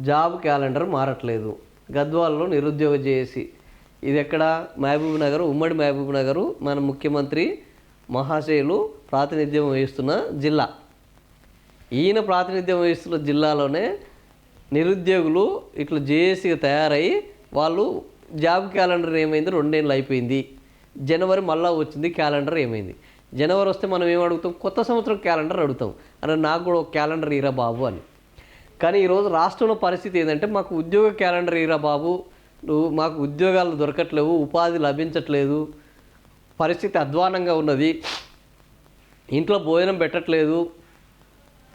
Job calendar మారట్లేదు. గద్వాల్లో నిరుద్యోగ JAC ఇది ఎక్కడ? మహబూబ్ నగర్, ఉమ్మడి మహబూబ్ నగరు, మన ముఖ్యమంత్రి మహాశయులు ప్రాతినిధ్యం వహిస్తున్న జిల్లా. ఈయన ప్రాతినిధ్యం వహిస్తున్న జిల్లాలోనే నిరుద్యోగులు ఇట్లా జేఏసీగా తయారయ్యి వాళ్ళు జాబ్ క్యాలెండర్ ఏమైంది, 2 ఏళ్ళు అయిపోయింది, జనవరి మళ్ళీ వచ్చింది, క్యాలెండర్ ఏమైంది? జనవరి వస్తే మనం ఏం అడుగుతాం? కొత్త సంవత్సరం క్యాలెండర్ అడుగుతాం. అని నాకు కూడా ఒక క్యాలెండర్ ఇరా బాబు అని. కానీ ఈరోజు రాష్ట్రంలో పరిస్థితి ఏంటంటే మాకు ఉద్యోగ క్యాలెండర్ ఇరా బాబు, మాకు ఉద్యోగాలు దొరకట్లేవు, ఉపాధి లభించట్లేదు, పరిస్థితి అధ్వానంగా ఉన్నది, ఇంట్లో భోజనం పెట్టట్లేదు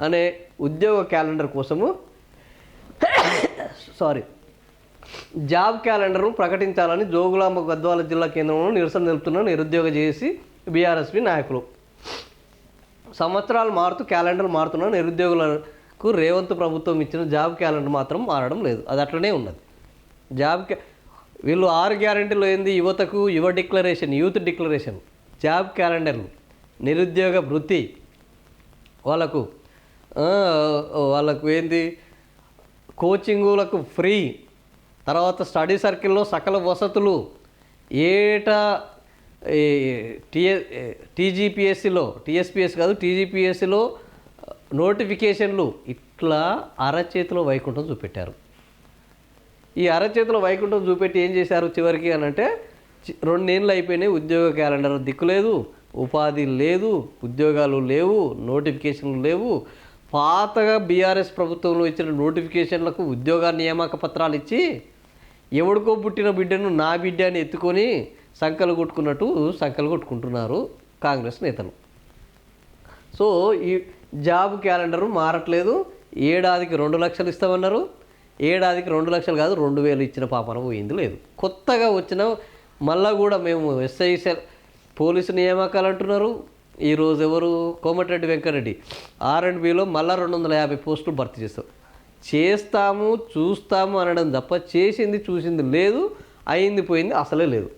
అనే ఉద్యోగ క్యాలెండర్ కోసము జాబ్ క్యాలెండర్ను ప్రకటించాలని జోగులాంబ గద్వాల జిల్లా కేంద్రంలో నిరసన తెలుపుతున్న నిరుద్యోగ జేఏసీ బీఆర్ఎస్పీ నాయకులు. సంవత్సరాలు మారుతూ క్యాలెండర్ మారుతున్న నిరుద్యోగులకు రేవంత్ ప్రభుత్వం ఇచ్చిన జాబ్ క్యాలెండర్ మాత్రం మారడం లేదు. అది అట్లనే ఉన్నది. వీళ్ళు 6 గ్యారెంటీలు ఏంది? యువతకు యువ డిక్లరేషన్, యూత్ డిక్లరేషన్, జాబ్ క్యాలెండర్లు, నిరుద్యోగ వృత్తి, వాళ్ళకు ఏంది కోచింగులకు ఫ్రీ, తర్వాత స్టడీ సర్కిల్లో సకల వసతులు, ఏటా టీఎస్పీఎస్ కాదు టీజీపీఎస్సిలో నోటిఫికేషన్లు, ఇట్లా అరచేతిలో వైకుంఠం చూపెట్టారు. ఈ అరచేతిలో వైకుంఠం చూపెట్టి ఏం చేశారు చివరికి అని అంటే 2 ఏళ్ళు అయిపోయినాయి, ఉద్యోగ క్యాలెండర్ దిక్కులేదు, ఉపాధి లేదు, ఉద్యోగాలు లేవు, నోటిఫికేషన్లు లేవు. పాతగా బీఆర్ఎస్ ప్రభుత్వంలో ఇచ్చిన నోటిఫికేషన్లకు ఉద్యోగ నియామక పత్రాలు ఇచ్చి ఎవడికో పుట్టిన బిడ్డను నా బిడ్డ అని ఎత్తుకొని సంకలు కొట్టుకున్నట్టు సంకలు కొట్టుకుంటున్నారు కాంగ్రెస్ నేతలు. సో ఈ జాబ్ క్యాలెండరు మారట్లేదు. ఏడాదికి 2 లక్షలు ఇస్తామన్నారు, ఏడాదికి 2 లక్షలు కాదు 2000 ఇచ్చిన పాపన పోయింది లేదు. కొత్తగా వచ్చిన మళ్ళా కూడా మేము ఎస్ఐ పోలీసు నియామకాలు అంటున్నారు. ఈరోజు ఎవరు? కోమటిరెడ్డి వెంకరెడ్డి R&Bలో మళ్ళీ 250 పోస్టులు భర్తీ చేస్తాము చూస్తాము అనడం తప్ప చేసింది చూసింది లేదు, అయింది పోయింది అసలే లేదు.